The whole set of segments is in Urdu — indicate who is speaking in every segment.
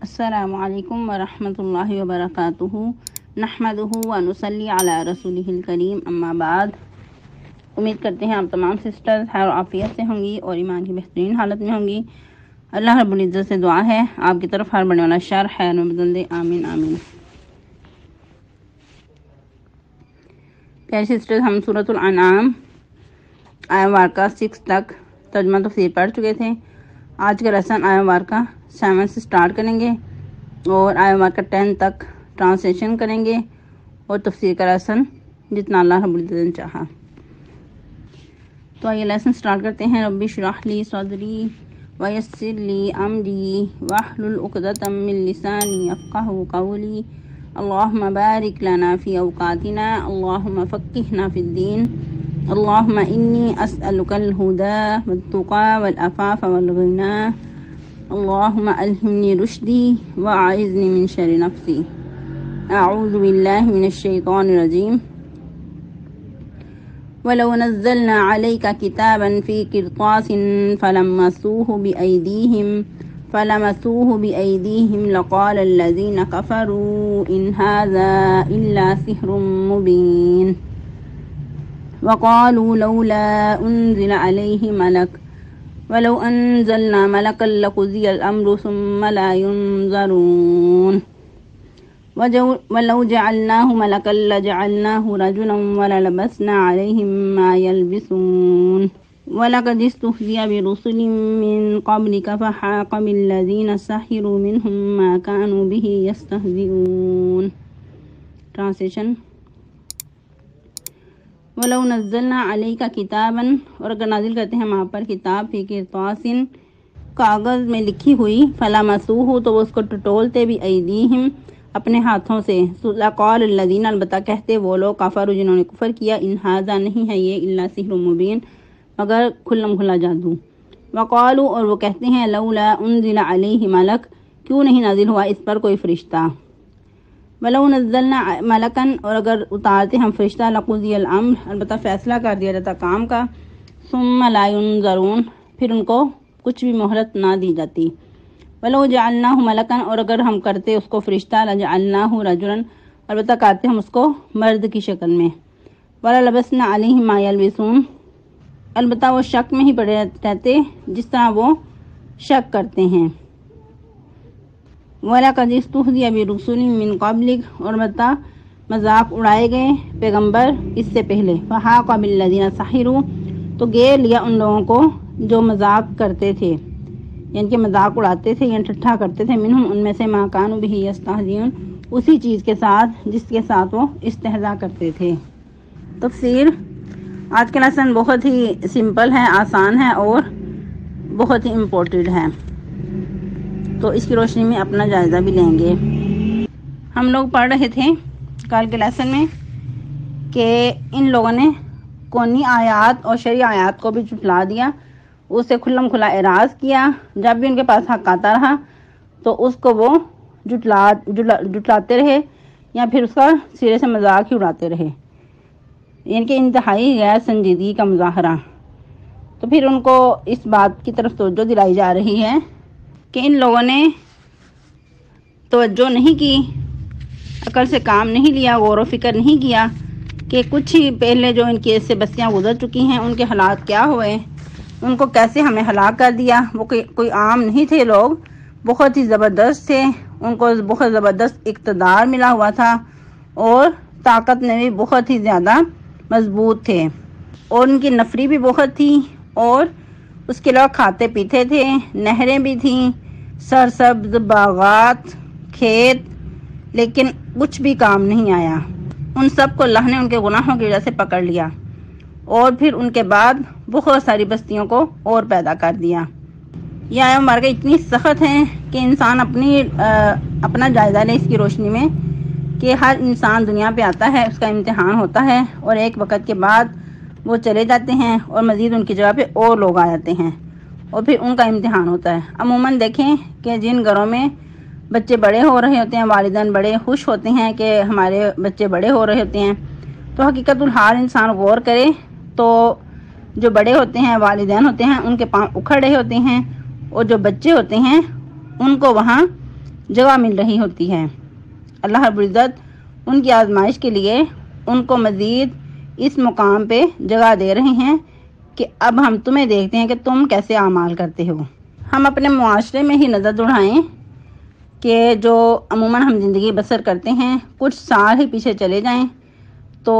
Speaker 1: السلام علیکم ورحمۃ اللہ وبرکاتہ نحمدہ ونصلی علی رسولہ الکریم اما بعد۔ امید کرتے ہیں آپ تمام سسٹرز خیر و عافیت سے ہوں گی اور ایمان کی بہترین حالت میں ہوں گی۔ اللہ رب العزت سے دعا ہے آپ کی طرف ہر بڑھنے والا شر خیر میں بدل دے، آمین آمین۔ پیاری سسٹرز، ہم سورۃ الانعام آیہ وارکہ 6 تک ترجمہ تفسیر پڑھ چکے تھے۔ آج کا لیسن آیہ وارکہ 7 سے سٹارٹ کریں گے اور آیہ وارکہ 10 تک ٹرانسلیشن کریں گے اور تفسیر کا لیسن جتنا اللہ رب العزت نے چاہا۔ تو آئیے لیسن سٹارٹ کرتے ہیں۔ رب اشرح لی صدری ویسر لی امری واحلل عقدۃ من لسانی یفقہوا قولی اللہم بارک لنا فی اوقاتنا اللہم فقہنا فی الدین اللہم انی اسألک الہدی والتقی والعفاف والغنی اللہم الہمنی رشدی واعذنی من شر نفسی اعوذ باللہ من الشیطان الرجیم وَلَوْ نَزَّلْنَا عَلَيْكَ كِتَابًا فِي قِرْطَاسٍ فَلَمَسُوهُ بِأَيْدِيهِمْ لَقَالَ الَّذِينَ كَفَرُوا إِنْ هَذَا إِلَّا سِحْرٌ مُبِينٌ وَقَالُوا لَوْلَا أُنزِلَ عَلَيْهِ مَلَكٌ وَلَوْ أَنزَلْنَا مَلَكًا لَقُضِيَ الْأَمْرُ ثُمَّ لَا يُنظَرُونَ وَلَوْ جَعَلْنَاهُ مَلَكًا لَجَعَلْنَاهُ رَجُلًا وَلَلَبَسْنَا عَلَيْهِمْ مَا يَلْبِسُونَ وَلَقَدِ اسْتُهْزِئَ بِرُسُلٍ مِّن قَبْلِكَ فَحَاقَ بِالَّذِينَ سَخِرُوا مِنْهُم مَّا كَانُوا بِهِ يَسْتَهْزِئُونَ۔ ٹرانسلیشن: وَلَوْ نَزَّلْنَا عَلَيْكَ كِتَابًا، اور اگر نازل کرتے ہیں ہم آپ پر کتاب فی قرطاسٍ، کاغذ میں لکھی ہوئی، فَلَمَسُوهُ، تو وہ اس کو ٹٹولتے بھی، ایدیہم، اپنے ہاتھوں سے، لَقَالَ الَّذِينَ، البتہ کہتے وہ لوگ، کفروا، جنہوں نے کفر کیا، ان ھذا، نہیں ہے یہ، الا سحر مبین، مگر کھلم کھلا جادو۔ وقالوا، اور وہ کہتے ہیں، لولا انزل علیہ ملک، کیوں نہیں نازل ہوا اس پر کوئی فرشتہ۔ ولو نزلنا ملکا، اور اگر اتارتے ہم فرشتہ، لقضی الامر، البتہ فیصلہ کر دیا جاتا کام کا، ثم لا ينظرون، پھر ان کو کچھ بھی مہلت نہ دی جاتی۔ ولو جعلناہ ملکا، اور اگر ہم کرتے اس کو فرشتہ، لجعلناہ رجلا، البتہ کرتے ہم اس کو مرد کی شکل میں، وللبسنا علیہم ما یلبسون، البتہ وہ شک میں ہی پڑے رہتے جس طرح وہ شک کرتے ہیں۔ وَلَقَدِ اسْتُهْزِئَ بِرُسُلٍ مِّن قَبْلِكَ، اور البتہ مذاق اڑائے گئے پیغمبر اس سے پہلے، فَحَاقَ بِالَّذِينَ سَخِرُوا، تو گھیر لیا ان لوگوں کو جو مذاق کرتے تھے، یعنی کہ مذاق اڑاتے تھے یا ٹھٹھا کرتے تھے، منہم، ان میں سے، ما کانوا بہ یستہزئون، اسی چیز کے ساتھ جس کے ساتھ وہ استہزاء کرتے تھے۔ تفسیر: آج کا لیسن بہت ہی سمپل ہے، آسان ہے اور بہت ہی امپورٹنٹ ہے، تو اس کی روشنی میں اپنا جائزہ بھی لیں گے۔ ہم لوگ پڑھ رہے تھے کل کے لیسن میں کہ ان لوگوں نے کونی آیات اور شرعی آیات کو بھی جھٹلا دیا، اسے کھلم کھلا اعراض کیا، جب بھی ان کے پاس حق آتا رہا تو اس کو وہ جھٹلاتے رہے یا پھر اس کا سرے سے مذاق ہی اڑاتے رہے، یعنی کہ انتہائی غیر سنجیدگی کا مظاہرہ۔ تو پھر ان کو اس بات کی طرف توجہ دلائی جا رہی ہے کہ ان لوگوں نے توجہ نہیں کی، عقل سے کام نہیں لیا، غور و فکر نہیں کیا کہ کچھ ہی پہلے جو ان کی سے بستیاں گزر چکی ہیں ان کے حالات کیا ہوئے، ان کو کیسے ہمیں ہلاک کر دیا۔ وہ کوئی عام نہیں تھے، لوگ بہت ہی زبردست تھے، ان کو بہت زبردست اقتدار ملا ہوا تھا اور طاقت میں بھی بہت ہی زیادہ مضبوط تھے، اور ان کی نفری بھی بہت تھی، اور اس کے علاوہ کھاتے پیتے تھے، نہریں بھی تھیں، سرسبز باغات، کھیت، لیکن کچھ بھی کام نہیں آیا۔ ان سب کو اللہ نے ان کے گناہوں کی وجہ سے پکڑ لیا، اور پھر ان کے بعد بہت ساری بستیوں کو اور پیدا کر دیا۔ یہ آیہ مبارکہ اتنی سخت ہیں کہ انسان اپنا جائزہ لے اس کی روشنی میں کہ ہر انسان دنیا پہ آتا ہے، اس کا امتحان ہوتا ہے، اور ایک وقت کے بعد وہ چلے جاتے ہیں اور مزید ان کی جگہ پہ اور لوگ آ جاتے ہیں، اور پھر ان کا امتحان ہوتا ہے۔ عموماً دیکھیں کہ جن گھروں میں بچے بڑے ہو رہے ہوتے ہیں، والدین بڑے خوش ہوتے ہیں کہ ہمارے بچے بڑے ہو رہے ہوتے ہیں، تو حقیقت الحال انسان غور کرے تو جو بڑے ہوتے ہیں، والدین ہوتے ہیں، ان کے پاؤں اکھڑ رہے ہوتے ہیں، اور جو بچے ہوتے ہیں ان کو وہاں جگہ مل رہی ہوتی ہے۔ اللہ رب العزت ان کی آزمائش کے لیے ان کو مزید اس مقام پہ جگہ دے رہے ہیں کہ اب ہم تمہیں دیکھتے ہیں کہ تم کیسے اعمال کرتے ہو۔ ہم اپنے معاشرے میں ہی نظر دوڑائیں کہ جو عموماً ہم زندگی بسر کرتے ہیں، کچھ سال ہی پیچھے چلے جائیں تو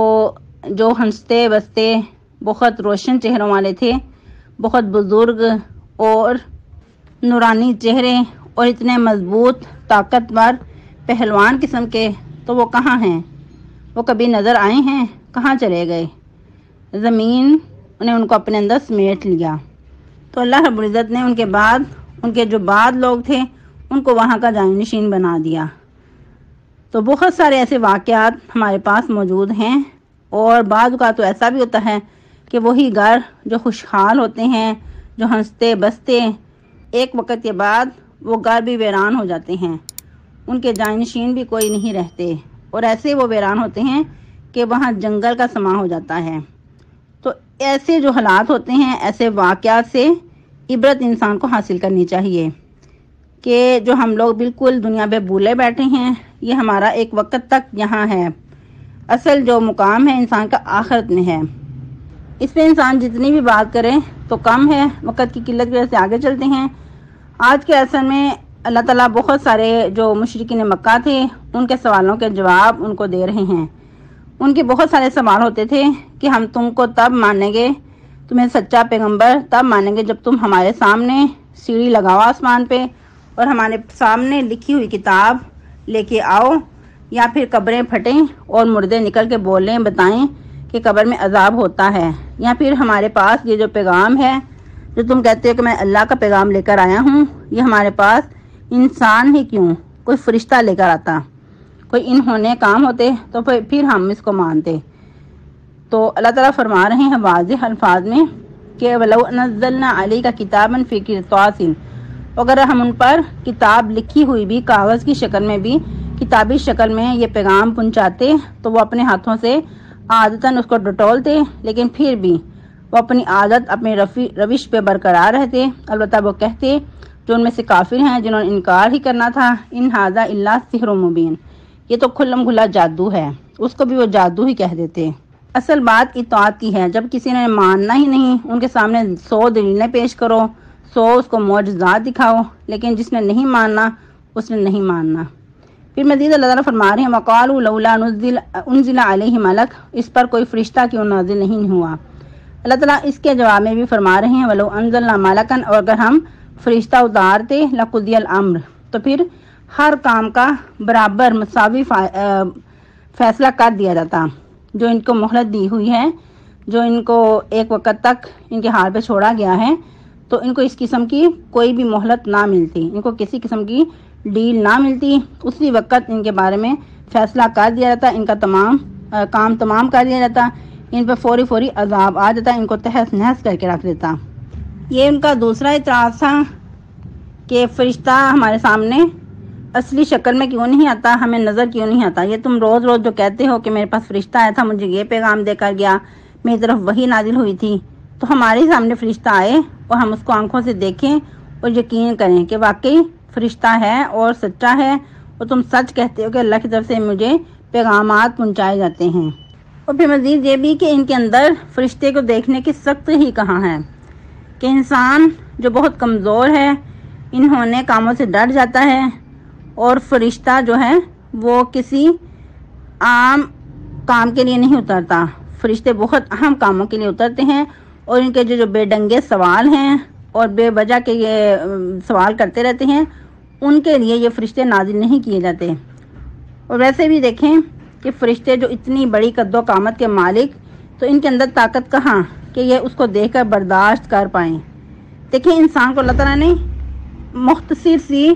Speaker 1: جو ہنستے بستے بہت روشن چہروں والے تھے، بہت بزرگ اور نورانی چہرے اور اتنے مضبوط طاقتور پہلوان قسم کے، تو وہ کہاں ہیں؟ وہ کبھی نظر آئے ہیں؟ کہاں چلے گئے؟ زمین نے ان کو اپنے اندر سمیٹ لیا۔ تو اللہ رب العزت نے ان کے بعد ان کے جو بعد لوگ تھے ان کو وہاں کا جانشین بنا دیا۔ تو بہت سارے ایسے واقعات ہمارے پاس موجود ہیں، اور بعض اوقات تو ایسا بھی ہوتا ہے کہ وہی گھر جو خوشحال ہوتے ہیں، جو ہنستے بستے، ایک وقت کے بعد وہ گھر بھی ویران ہو جاتے ہیں، ان کے جانشین بھی کوئی نہیں رہتے، اور ایسے وہ ویران ہوتے ہیں کہ وہاں جنگل کا سما ہو جاتا ہے۔ تو ایسے جو حالات ہوتے ہیں، ایسے واقعات سے عبرت انسان کو حاصل کرنی چاہیے کہ جو ہم لوگ بالکل دنیا پہ بھولے بیٹھے ہیں، یہ ہمارا ایک وقت تک یہاں ہے، اصل جو مقام ہے انسان کا آخرت میں ہے۔ اس پہ انسان جتنی بھی بات کرے تو کم ہے، وقت کی قلت کی وجہ سے آگے چلتے ہیں۔ آج کے اثر میں اللہ تعالیٰ بہت سارے جو مشرکین مکہ تھے ان کے سوالوں کے جواب ان کو دے رہے ہیں۔ ان کے بہت سارے سوال ہوتے تھے کہ ہم تم کو تب مانیں گے، تمہیں سچا پیغمبر تب مانیں گے جب تم ہمارے سامنے سیڑھی لگاؤ آسمان پہ اور ہمارے سامنے لکھی ہوئی کتاب لے کے آؤ، یا پھر قبریں پھٹیں اور مردے نکل کے بولیں، بتائیں کہ قبر میں عذاب ہوتا ہے، یا پھر ہمارے پاس یہ جو پیغام ہے جو تم کہتے ہو کہ میں اللہ کا پیغام لے کر آیا ہوں، یہ ہمارے پاس انسان ہی کیوں، کوئی فرشتہ لے کر آتا، کوئی انہونے کام ہوتے تو پھر ہم اس کو مانتے۔ تو اللہ تعالیٰ فرما رہے ہیں واضح الفاظ میں کہ وَلَوْ نَزَّلْنَا عَلَيْكَ كِتَابًا فِي قِرْطَاسٍ، اگر ہم ان پر کتاب لکھی ہوئی بھی، کاغذ کی شکل میں بھی، کتابی شکل میں یہ پیغام پہنچاتے تو وہ اپنے ہاتھوں سے عادتاً اس کو ڈٹولتے، لیکن پھر بھی وہ اپنی عادت، اپنی روش پہ برقرار رہتے۔ البتہ وہ کہتے جو ان میں سے کافر ہیں جنہوں نے انکار ہی کرنا تھا، ان ھذا الا سحر مبین، یہ تو کھلم کھلا جادو ہے، اس کو بھی وہ جادو ہی کہہ دیتے۔ اصل بات اطاعت کی ہے، جب کسی نے ماننا ہی نہیں، ان کے سامنے 100 دلیلیں پیش کرو، 100 اس کو معجزات دکھاؤ، لیکن جس نے نہیں ماننا اس نے نہیں ماننا۔ پھر مزید اللہ تعالیٰ فرما رہے ہیں وَقَالُوا لَوْلَا أُنزِلَ عَلَيْهِ مَلَكٌ، اس پر کوئی فرشتہ کیوں نازل نہیں ہوا۔ اللہ تعالیٰ اس کے جواب میں بھی فرما رہے ہیں وَلَوْ أَنزَلْنَا مَلَكًا، اور اگر ہم فرشتہ اتارتے لَقُضِيَ الْأَمْرُ، تو پھر ہر کام کا برابر مساوی فیصلہ کر دیا جاتا۔ جو ان کو مہلت دی ہوئی ہے، جو ان کو ایک وقت تک ان کے حال پہ چھوڑا گیا ہے، تو ان کو اس قسم کی کوئی بھی مہلت نہ ملتی، ان کو کسی قسم کی ڈیل نہ ملتی، اسی وقت ان کے بارے میں فیصلہ کر دیا جاتا، ان کا کام تمام کر دیا جاتا، ان پہ فوری عذاب آ جاتا، ان کو تہس نہس کر کے رکھ دیتا۔ یہ ان کا دوسرا اعتراض تھا کہ فرشتہ ہمارے سامنے اصلی شکل میں کیوں نہیں آتا، ہمیں نظر کیوں نہیں آتا۔ یہ تم روز روز جو کہتے ہو کہ میرے پاس فرشتہ آیا تھا، مجھے یہ پیغام دے کر گیا، میری طرف وحی نازل ہوئی تھی، تو ہمارے سامنے فرشتہ آئے اور ہم اس کو آنکھوں سے دیکھیں اور یقین کریں کہ واقعی فرشتہ ہے اور سچا ہے، اور تم سچ کہتے ہو کہ اللہ کی طرف سے مجھے پیغامات پہنچائے جاتے ہیں۔ اور پھر مزید یہ بھی کہ ان کے اندر فرشتے کو دیکھنے کی سخت ہی کہاں ہے، کہ انسان جو بہت کمزور ہے انہونے کاموں سے ڈر جاتا ہے، اور فرشتہ جو ہے وہ کسی عام کام کے لیے نہیں اترتا، فرشتے بہت اہم کاموں کے لیے اترتے ہیں، اور ان کے جو بے ڈنگے سوال ہیں اور بے وجہ کے یہ سوال کرتے رہتے ہیں، ان کے لیے یہ فرشتے نازل نہیں کیے جاتے۔ اور ویسے بھی دیکھیں کہ فرشتے جو اتنی بڑی قد و قامت کے مالک، تو ان کے اندر طاقت کہاں کہ یہ اس کو دیکھ کر برداشت کر پائیں۔ دیکھیں انسان کو اللہ تعالیٰ نے مختصر سی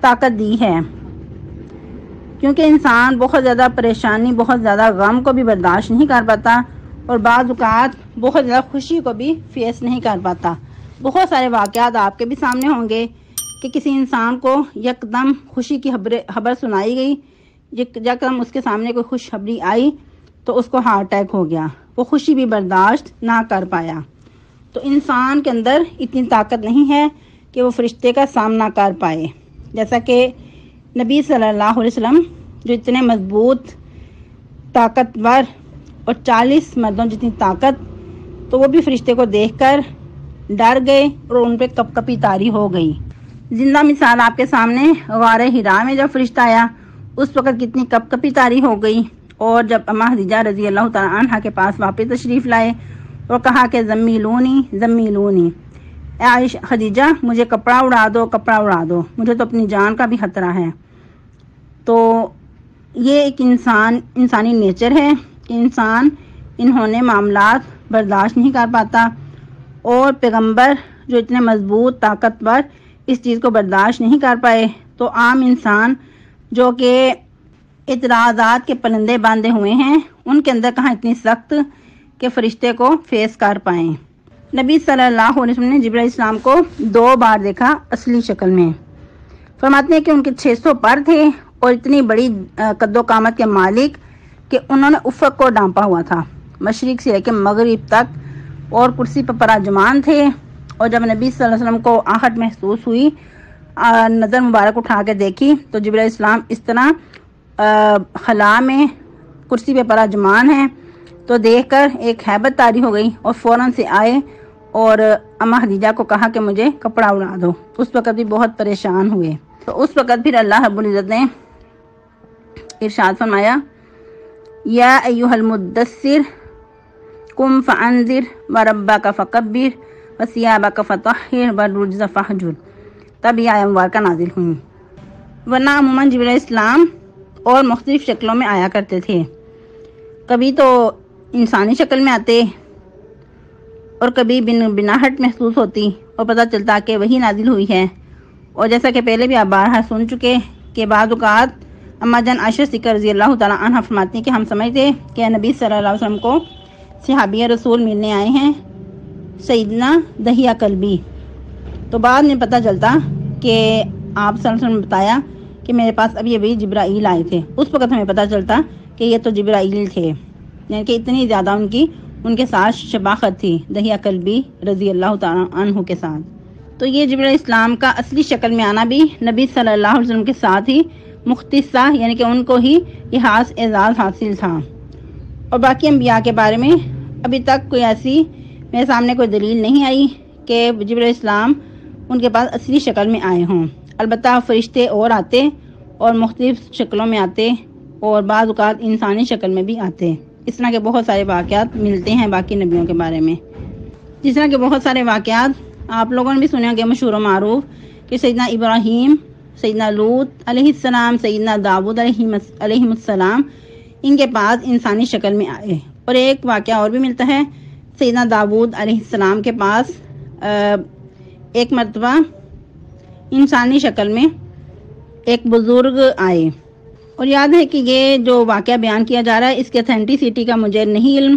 Speaker 1: طاقت دی ہے، کیونکہ انسان بہت زیادہ پریشانی، بہت زیادہ غم کو بھی برداشت نہیں کر پاتا، اور بعض اوقات بہت زیادہ خوشی کو بھی فیس نہیں کر پاتا۔ بہت سارے واقعات آپ کے بھی سامنے ہوں گے کہ کسی انسان کو یکدم خوشی کی خبر سنائی گئی، یکدم اس کے سامنے کوئی خوشخبری آئی تو اس کو ہارٹ اٹیک ہو گیا، وہ خوشی بھی برداشت نہ کر پایا۔ تو انسان کے اندر اتنی طاقت نہیں ہے کہ وہ فرشتے کا سامنا کر پائے، جیسا کہ نبی صلی اللہ علیہ وسلم جو اتنے مضبوط، طاقتور اور 40 مردوں جتنی طاقت، تو وہ بھی فرشتے کو دیکھ کر ڈر گئے اور ان پہ کپ کپی طاری ہو گئی۔ زندہ مثال آپ کے سامنے، غار حرا میں جب فرشتہ آیا اس وقت کتنی کپ کپی طاری ہو گئی، اور جب اماں خدیجہ رضی اللہ تعالی عنہا کے پاس واپس تشریف لائے اور کہا کہ زمیلونی زمیلونی، اے عائشہ خدیجہ مجھے کپڑا اڑا دو، کپڑا اڑا دو، مجھے تو اپنی جان کا بھی خطرہ ہے۔ تو یہ ایک انسانی نیچر ہے کہ انسان انہوں معاملات برداشت نہیں کر پاتا، اور پیغمبر جو اتنے مضبوط، طاقتور اس چیز کو برداشت نہیں کر پائے، تو عام انسان جو کہ اعتراضات کے پرندے باندھے ہوئے ہیں ان کے اندر کہاں اتنی سخت کہ فرشتے کو فیس کر پائیں۔ نبی صلی اللہ علیہ وسلم نے جبرائیل السلام کو 2 بار دیکھا اصلی شکل میں۔ فرماتے ہیں کہ ان کے 600 پر تھے اور اتنی بڑی قد و قامت کے مالک کہ انہوں نے افق کو ڈھانپا ہوا تھا، مشرق سے لے کے مغرب تک، اور کرسی پر پراجمان تھے۔ اور جب نبی صلی اللہ علیہ وسلم کو آہٹ محسوس ہوئی، نظر مبارک اٹھا کے دیکھی تو جبرائیل السلام اس طرح خلا میں کرسی پہ پراجمان ہیں، تو دیکھ کر ایک ہیبت طاری ہو گئی اور فوراً سے آئے اور اماں خدیجہ کو کہا کہ مجھے کپڑا اڑا دو۔ اس وقت بھی بہت پریشان ہوئے، تو اس وقت پھر اللہ رب العزت نے ارشاد فرمایا، یا ایھا المدثر قم فانذر وربک فکبر وثیابک فطہر والرجز فہجر، تب یہ آیت مبارکہ نازل ہوئی۔ ورنہ عموماً جبرائیل السلام اور مختلف شکلوں میں آیا کرتے تھے، کبھی تو انسانی شکل میں آتے اور کبھی بناہٹ محسوس ہوتی اور پتہ چلتا کہ وہی نازل ہوئی ہے۔ اور جیسا کہ پہلے بھی آپ بارہا سن چکے کہ بعض اوقات اما جان عائشہ صدیقہ رضی اللہ تعالیٰ عنہ فرماتی ہیں کہ ہم سمجھتے کہ نبی صلی اللہ علیہ وسلم کو صحابی رسول ملنے آئے ہیں سیدنا دہیہ کلبی، تو بعد میں پتہ چلتا کہ آپ صلی اللہ علیہ وسلم نے بتایا کہ میرے پاس ابھی جبرائیل آئے تھے، اس وقت ہمیں پتہ چلتا کہ یہ تو جبرائیل تھے، یعنی کہ اتنی زیادہ ان کے ساتھ شباخت تھی دہیہ کلبی رضی اللہ تعالیٰ عنہ کے ساتھ۔ تو یہ جبرائیل اسلام کا اصلی شکل میں آنا بھی نبی صلی اللہ علیہ وسلم کے ساتھ ہی مختص تھا، یعنی کہ ان کو ہی یہ خاص اعزاز حاصل تھا۔ اور باقی انبیاء کے بارے میں ابھی تک کوئی ایسی میرے سامنے کوئی دلیل نہیں آئی کہ جبرائیل اسلام ان کے پاس اصلی شکل میں آئے ہوں۔ البتہ فرشتے اور آتے اور مختلف شکلوں میں آتے اور بعض اوقات انسانی شکل میں بھی آتے۔ اس طرح کے بہت سارے واقعات ملتے ہیں باقی نبیوں کے بارے میں، جس طرح کے بہت سارے واقعات آپ لوگوں نے بھی سنے ہوں گے مشہور و معروف کہ سیدنا ابراہیم، سیدنا لوط علیہ السلام، سیدنا داؤد علیہ السلام ان کے پاس انسانی شکل میں آئے۔ اور ایک واقعہ اور بھی ملتا ہے، سیدنا داؤد علیہ السلام کے پاس ایک مرتبہ انسانی شکل میں ایک بزرگ آئے۔ اور یاد ہے کہ یہ جو واقعہ بیان کیا جا رہا ہے اس کی اتھینٹسٹی کا مجھے نہیں علم،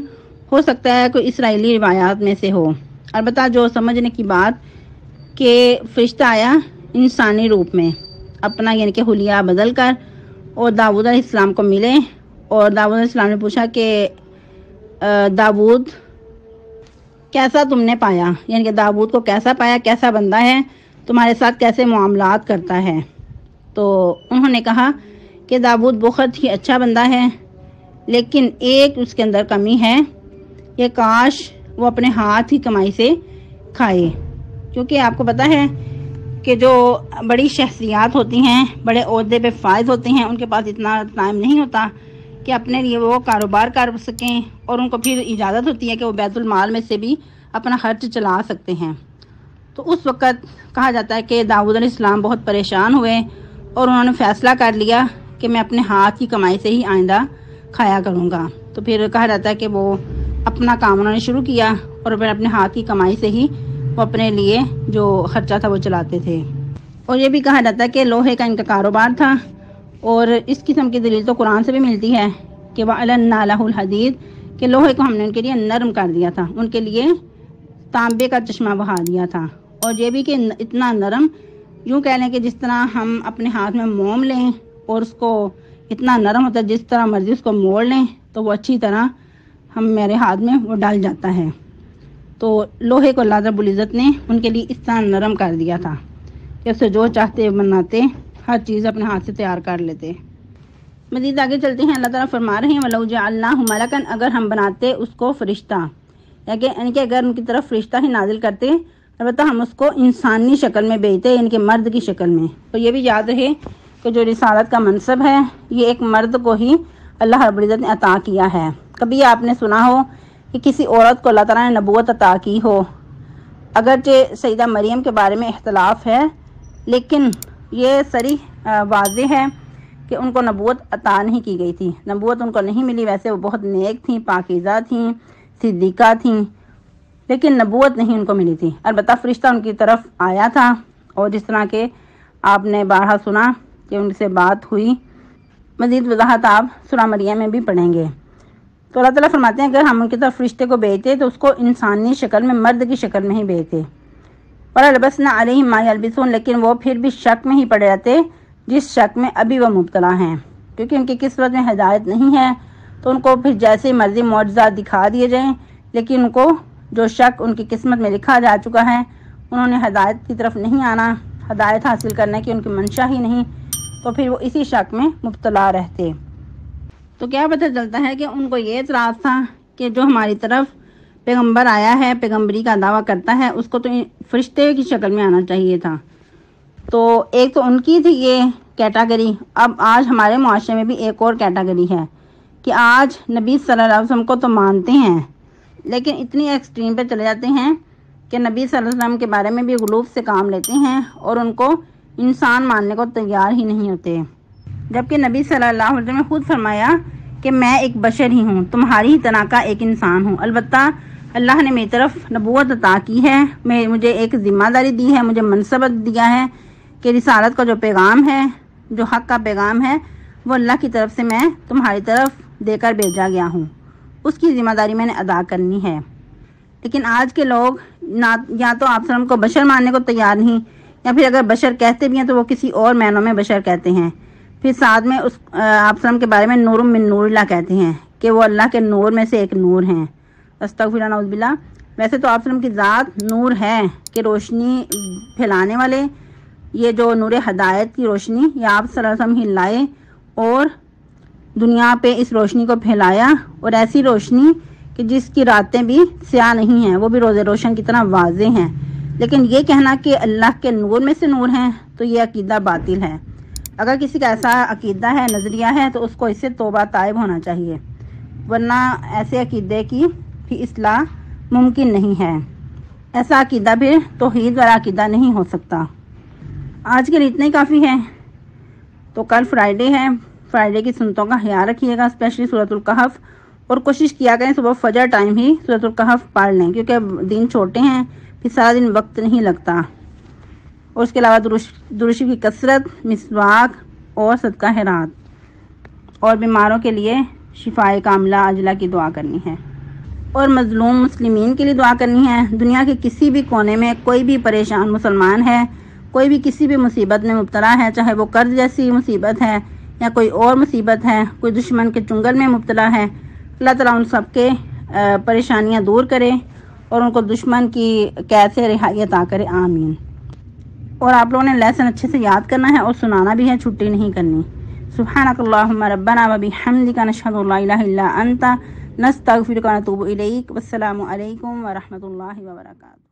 Speaker 1: ہو سکتا ہے کوئی اسرائیلی روایات میں سے ہو۔ البتہ جو سمجھنے کی بات کہ فرشتہ آیا انسانی روپ میں اپنا یعنی کہ حلیہ بدل کر اور داؤد علیہ السلام کو ملے، اور داؤد علیہ السلام نے پوچھا کہ داؤد کیسا تم نے پایا، یعنی کہ داؤد کو کیسا پایا، کیسا بندہ ہے، تمہارے ساتھ کیسے معاملات کرتا ہے۔ تو انہوں نے کہا کہ داؤد بہت ہی اچھا بندہ ہے، لیکن ایک اس کے اندر کمی ہے کہ کاش وہ اپنے ہاتھ کی کمائی سے کھائے، کیونکہ آپ کو پتہ ہے کہ جو بڑی شخصیات ہوتی ہیں، بڑے عہدے پہ فائز ہوتے ہیں، ان کے پاس اتنا ٹائم نہیں ہوتا کہ اپنے لیے وہ کاروبار کر سکیں، اور ان کو پھر اجازت ہوتی ہے کہ وہ بیت المال میں سے بھی اپنا خرچ چلا سکتے ہیں۔ تو اس وقت کہا جاتا ہے کہ داؤد علیہ السلام بہت پریشان ہوئے اور انہوں نے فیصلہ کر لیا کہ میں اپنے ہاتھ کی کمائی سے ہی آئندہ کھایا کروں گا۔ تو پھر کہا جاتا ہے کہ وہ اپنا کام انہوں نے شروع کیا اور پھر اپنے ہاتھ کی کمائی سے ہی وہ اپنے لیے جو خرچہ تھا وہ چلاتے تھے۔ اور یہ بھی کہا جاتا ہے کہ لوہے کا ان کا کاروبار تھا، اور اس قسم کی دلیل تو قرآن سے بھی ملتی ہے کہ وَأَلَنَّا لَهُ الْحَدِيدَ، کہ لوہے کو ہم نے ان کے لیے نرم کر دیا تھا، ان کے لیے تانبے کا چشمہ بہا دیا تھا۔ اور یہ بھی کہ اتنا نرم، یوں کہہ لیں کہ جس طرح ہم اپنے ہاتھ میں موم لیں اور اس کو اتنا نرم ہوتا ہے جس طرح مرضی اس کو موڑ لیں تو وہ اچھی طرح میرے ہاتھ میں وہ ڈال جاتا ہے۔ تو لوہے کو اللہ رب العزت نے ان کے لیے اس طرح نرم کر دیا تھا کہ اسے جو چاہتے بناتے ہر چیز اپنے ہاتھ سے تیار کر لیتے۔ مزید آگے چلتے ہیں، اللہ تعالیٰ فرما رہے ہیں وَلَوْ جَعَلْنَاهُ مَلَكًا، اگر ہم بناتے اس کو فرشتہ، یعنی کہ اگر ان کی طرف فرشتہ ہی نازل کرتے، البتہ ہم اس کو انسانی شکل میں بھیجتے، یعنی کہ مرد کی شکل میں۔ تو یہ بھی یاد رہے کہ جو رسالت کا منصب ہے یہ ایک مرد کو ہی اللہ رب العزت نے عطا کیا ہے۔ کبھی آپ نے سنا ہو کہ کسی عورت کو اللہ تعالیٰ نے نبوت عطا کی ہو؟ اگرچہ سیدہ مریم کے بارے میں اختلاف ہے، لیکن یہ صریح واضح ہے کہ ان کو نبوت عطا نہیں کی گئی تھی، نبوت ان کو نہیں ملی۔ ویسے وہ بہت نیک تھیں، پاکیزہ تھیں، صدیقہ تھیں، لیکن نبوت نہیں ان کو ملی تھی۔ البتہ فرشتہ ان کی طرف آیا تھا، اور جس طرح کہ آپ نے بارہا سنا کہ ان سے بات ہوئی۔ مزید وضاحت آپ سورہ مریم میں بھی پڑھیں گے۔ تو اللہ تعالیٰ فرماتے ہیں اگر ہم ان کی طرف فرشتے کو بھیجتے تو اس کو انسانی شکل میں، مرد کی شکل میں ہی بھیجتے۔ وَلَلْبَسْنَا عَلَيْهِمْ مَا يَلْبِسُونَ، لیکن وہ پھر بھی شک میں ہی پڑے رہتے جس شک میں ابھی وہ مبتلا ہیں، کیونکہ ان کی قسمت میں ہدایت نہیں ہے۔ تو ان کو پھر جیسے مرضی معجزات دکھا دیے جائیں، لیکن ان کو جو شک ان کی قسمت میں لکھا جا چکا ہے، انہوں نے ہدایت کی طرف نہیں آنا، ہدایت حاصل کرنے کی ان کی منشا ہی نہیں، تو پھر وہ اسی شک میں مبتلا رہتے۔ تو کیا پتہ چلتا ہے کہ ان کو یہ اعتراض تھا کہ جو ہماری طرف پیغمبر آیا ہے، پیغمبری کا دعویٰ کرتا ہے، اس کو تو فرشتے کی شکل میں آنا چاہیے تھا۔ تو ایک تو ان کی تھی یہ کیٹاگری۔ اب آج ہمارے معاشرے میں بھی ایک اور کیٹاگری ہے کہ آج نبی صلی اللہ علیہ وسلم کو تو مانتے ہیں، لیکن اتنی ایکسٹریم پہ چلے جاتے ہیں کہ نبی صلی اللہ علیہ وسلم کے بارے میں بھی غلوف سے کام لیتے ہیں اور ان کو انسان ماننے کو تیار ہی نہیں ہوتے، جبکہ نبی صلی اللہ علیہ وسلم نے خود فرمایا کہ میں ایک بشر ہی ہوں، تمہاری ہی طرح کا ایک انسان ہوں، البتہ اللہ نے میری طرف نبوت عطا کی ہے، مجھے ایک ذمہ داری دی ہے، مجھے منصب دیا ہے کہ رسالت کا جو پیغام ہے، جو حق کا پیغام ہے، وہ اللہ کی طرف سے میں تمہاری طرف دے کر بھیجا گیا ہوں، اس کی ذمہ داری میں نے ادا کرنی ہے۔ لیکن آج کے لوگ یا تو آپ وسلم کو بشر ماننے کو تیار نہیں، یا پھر اگر بشر کہتے بھی ہیں تو وہ کسی اور معنوں میں بشر کہتے ہیں، پھر ساتھ میں اس آپ وسلم کے بارے میں نور من نور اللہ کہتے ہیں کہ وہ اللہ کے نور میں سے ایک نور ہیں۔ استغفر اللہ، اعوذ باللہ۔ ویسے تو آپ وسلم کی ذات نور ہے کہ روشنی پھیلانے والے، یہ جو نور ہدایت کی روشنی یہ آپ صلی اللہ علیہ وسلم ہی لائے اور دنیا پہ اس روشنی کو پھیلایا، اور ایسی روشنی کہ جس کی راتیں بھی سیاہ نہیں ہیں، وہ بھی روز روشن کی طرح واضح ہیں۔ لیکن یہ کہنا کہ اللہ کے نور میں سے نور ہیں تو یہ عقیدہ باطل ہے۔ اگر کسی کا ایسا عقیدہ ہے، نظریہ ہے، تو اس کو اس سے توبہ طائب ہونا چاہیے، ورنہ ایسے عقیدے کی بھی اصلاح ممکن نہیں ہے۔ ایسا عقیدہ بھی توحید والا عقیدہ نہیں ہو سکتا۔ آج کے لیے اتنا ہی کافی ہے۔ تو کل فرائیڈے ہے، فرائیڈے کی سنتوں کا خیال رکھیے گا، اسپیشلی سورۃ الکہف، اور کوشش کیا کریں صبح فجر ٹائم ہی سورۃ الکہف پڑھ لیں، کیونکہ دن چھوٹے ہیں، پھر سارا دن وقت نہیں لگتا۔ اور اس کے علاوہ درود شریف کی کثرت، مسواک اور صدقہ خیرات، اور بیماروں کے لیے شفائے کاملہ عاجلہ کی دعا کرنی ہے، اور مظلوم مسلمین کے لیے دعا کرنی ہے۔ دنیا کے کسی بھی کونے میں کوئی بھی پریشان مسلمان ہے، کوئی بھی کسی بھی مصیبت میں مبتلا ہے، چاہے وہ قرض جیسی مصیبت ہے یا کوئی اور مصیبت ہے، کوئی دشمن کے چنگل میں مبتلا ہے، اللہ تعالیٰ ان سب کے پریشانیاں دور کرے اور ان کو دشمن کی قید سے رہائی عطا کرے، آمین۔ اور آپ لوگوں نے لیسن اچھے سے یاد کرنا ہے اور سنانا بھی ہے، چھٹی نہیں کرنی۔ سبحانک اللہم ربنا وبحمدک، نشہد ان لا الہ الا انت، نستغفرک ونتوب الیک۔ والسلام علیکم ورحمۃ اللہ وبرکاتہ۔